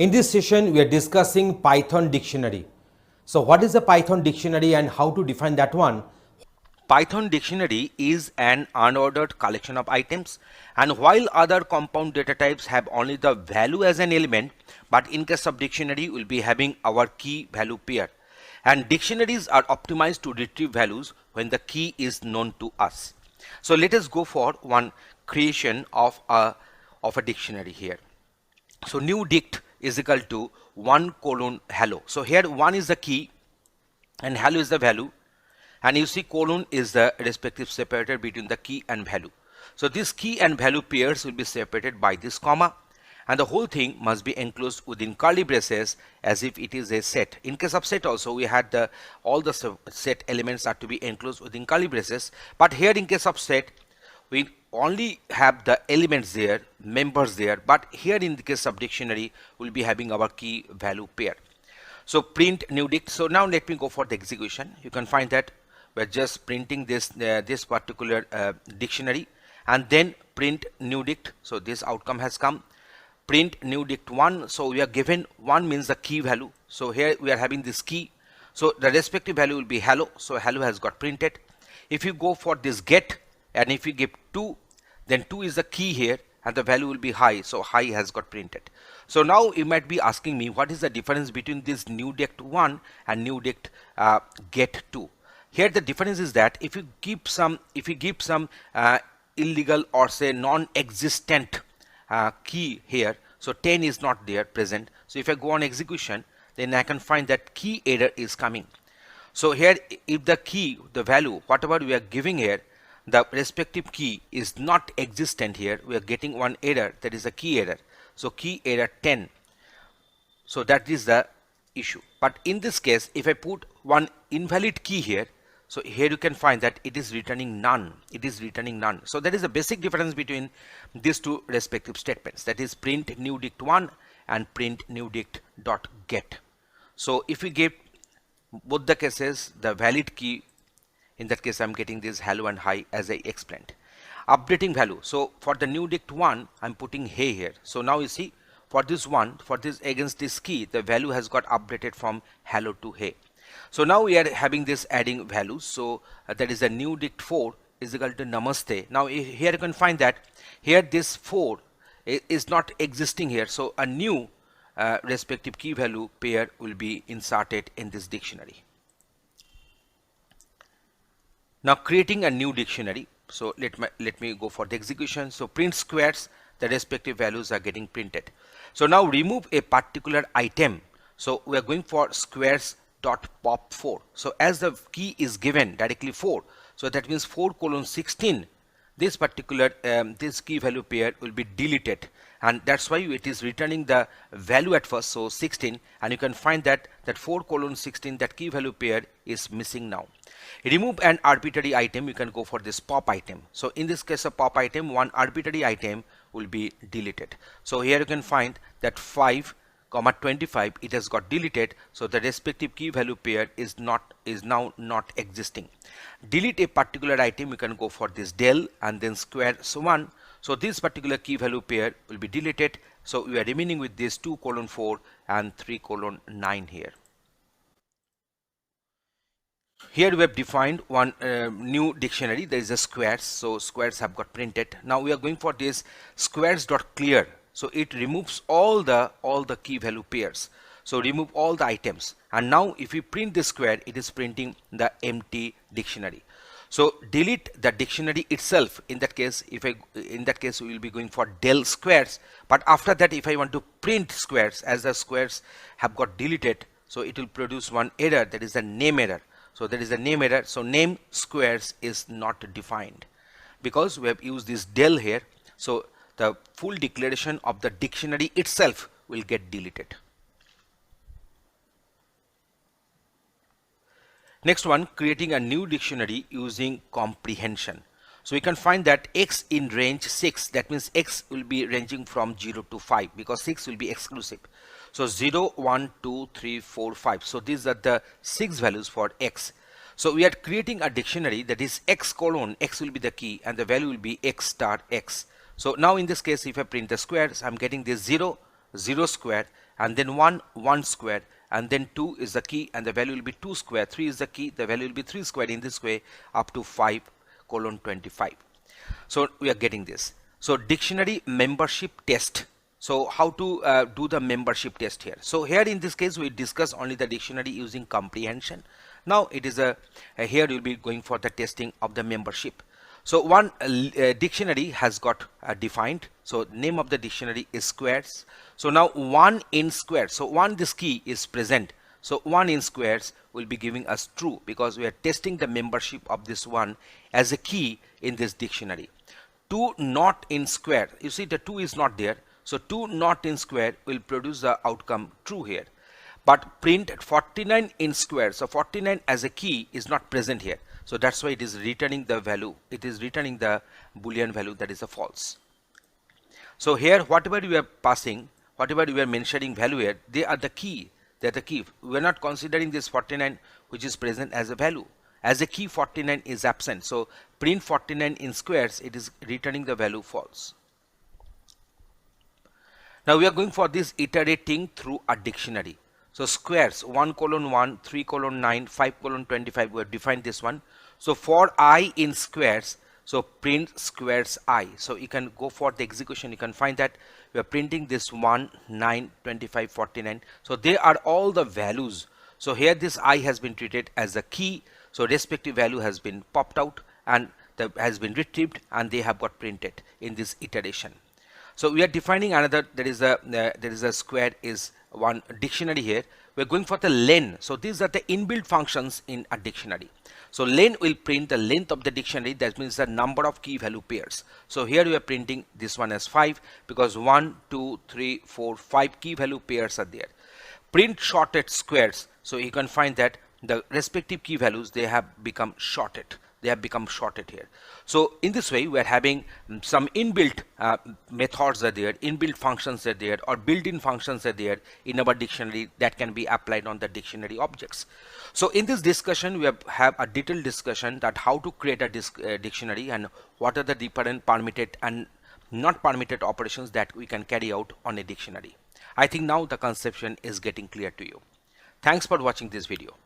In this session, we are discussing Python dictionary. So what is a Python dictionary and how to define that one? Python dictionary is an unordered collection of items, and while other compound data types have only the value as an element, but in case of dictionary we'll be having our key value pair, and dictionaries are optimized to retrieve values when the key is known to us. So let us go for one creation of a dictionary here. So new dict is equal to 1 colon hello. So here 1 is the key and hello is the value, and you see colon is the respective separator between the key and value. So this key and value pairs will be separated by this comma, and the whole thing must be enclosed within curly braces as if it is a set. In case of set also we had all the set elements are to be enclosed within curly braces, but here in case of set we only have the elements there, members there, but here in the case of dictionary we'll be having our key value pair. So print new dict. So now let me go for the execution. You can find that we're just printing this particular dictionary, and then print new dict. So this outcome has come. Print new dict 1. So we are given 1 means the key value. So here we are having this key. So the respective value will be hello. So hello has got printed. If you go for this get, and if you give 2, then 2 is the key here and the value will be high. So high has got printed. So now you might be asking me, what is the difference between this new dict 1 and new dict get 2? Here the difference is that if you give some illegal or say non-existent key here, so 10 is not there present. So if I go on execution, then I can find that key error is coming. So here if the key, the value, whatever we are giving here, the respective key is not existent here, we are getting one error, that is a key error. So key error 10. So that is the issue. But in this case, if I put one invalid key here, so here you can find that it is returning none. It is returning none. So that is the basic difference between these two respective statements. That is print new dict 1 and print new dict dot get. So if we give both the cases the valid key, in that case I'm getting this hello and hi as I explained. Updating value. So for the new dict 1 I'm putting hey here. So now you see for this one, for this against this key, the value has got updated from hello to hey. So now we are having this adding values. So that is a new dict 4 is equal to namaste. Now here you can find that here this 4 is not existing here. So a new respective key value pair will be inserted in this dictionary. Now creating a new dictionary. So let me go for the execution. So print squares, the respective values are getting printed. So now remove a particular item. So we are going for squares dot pop 4. So as the key is given directly 4, so that means 4 colon 16, this particular this key value pair will be deleted, and that's why it is returning the value at first, so 16, and you can find that 4 colon 16, that key value pair is missing now. Remove an arbitrary item, you can go for this pop item. So in this case of pop item, one arbitrary item will be deleted. So here you can find that 5 comma 25, it has got deleted. So the respective key value pair is now not existing. Delete a particular item, you can go for this del and then squares 1. So this particular key value pair will be deleted. So we are remaining with this 2 colon 4 and 3 colon 9 here. Here we have defined one new dictionary. There is a squares, so squares have got printed. Now we are going for this squares dot clear. So it removes all the key value pairs. So remove all the items, and now if we print the square, it is printing the empty dictionary. So delete the dictionary itself. In that case, we will be going for del squares. But after that, if I want to print squares, as the squares have got deleted, so it will produce one error, that is the name error. So that is the name error. So name squares is not defined because we have used this del here. So the full declaration of the dictionary itself will get deleted. Next one, creating a new dictionary using comprehension. So we can find that x in range 6, that means x will be ranging from 0 to 5 because 6 will be exclusive. So 0, 1, 2, 3, 4, 5. So these are the 6 values for x. So we are creating a dictionary that is x colon, x will be the key and the value will be x star x. So now in this case, if I print the squares, I'm getting this 0, 0 square, and then 1 square, and then 2 is the key and the value will be 2 square, 3 is the key, the value will be 3 square, in this way up to 5:25. So we are getting this. So dictionary membership test. So how to do the membership test here? So here in this case we discuss only the dictionary using comprehension. Now it is here we will be going for the testing of the membership. So one dictionary has got defined. So name of the dictionary is squares. So now 1 in squares. So 1, this key is present. So 1 in squares will be giving us true, because we are testing the membership of this one as a key in this dictionary. 2 not in square. You see the 2 is not there. So 2 not in square will produce the outcome true here. But print 49 in square. So 49 as a key is not present here. So that's why it is returning the value. It is returning the Boolean value, that is a false. So here whatever you are passing, whatever you are mentioning value here, they are the key. They are the key. We are not considering this 49 which is present as a value. As a key 49 is absent. So print 49 in squares, it is returning the value false. Now we are going for this iterating through a dictionary. So squares 1:1, 3:9, 5:25, we have defined this one. So for I in squares, so print squares I. So you can go for the execution, you can find that we are printing this 1, 9, 25, 49. So they are all the values. So here this I has been treated as a key. So respective value has been popped out and has been retrieved, and they have got printed in this iteration. So we are defining another, there is a square is one dictionary here. We're going for the len. So these are the inbuilt functions in a dictionary. So len will print the length of the dictionary, that means the number of key value pairs. So here we are printing this one as 5, because 1, 2, 3, 4, 5 key value pairs are there. Print shorted squares. So you can find that the respective key values, they have become shorted. They have become shorted here. So in this way we are having some inbuilt methods are there, inbuilt functions are there, or built-in functions are there in our dictionary that can be applied on the dictionary objects. So in this discussion we have a detailed discussion that how to create a dictionary and what are the different permitted and not permitted operations that we can carry out on a dictionary. I think now the conception is getting clear to you. Thanks for watching this video.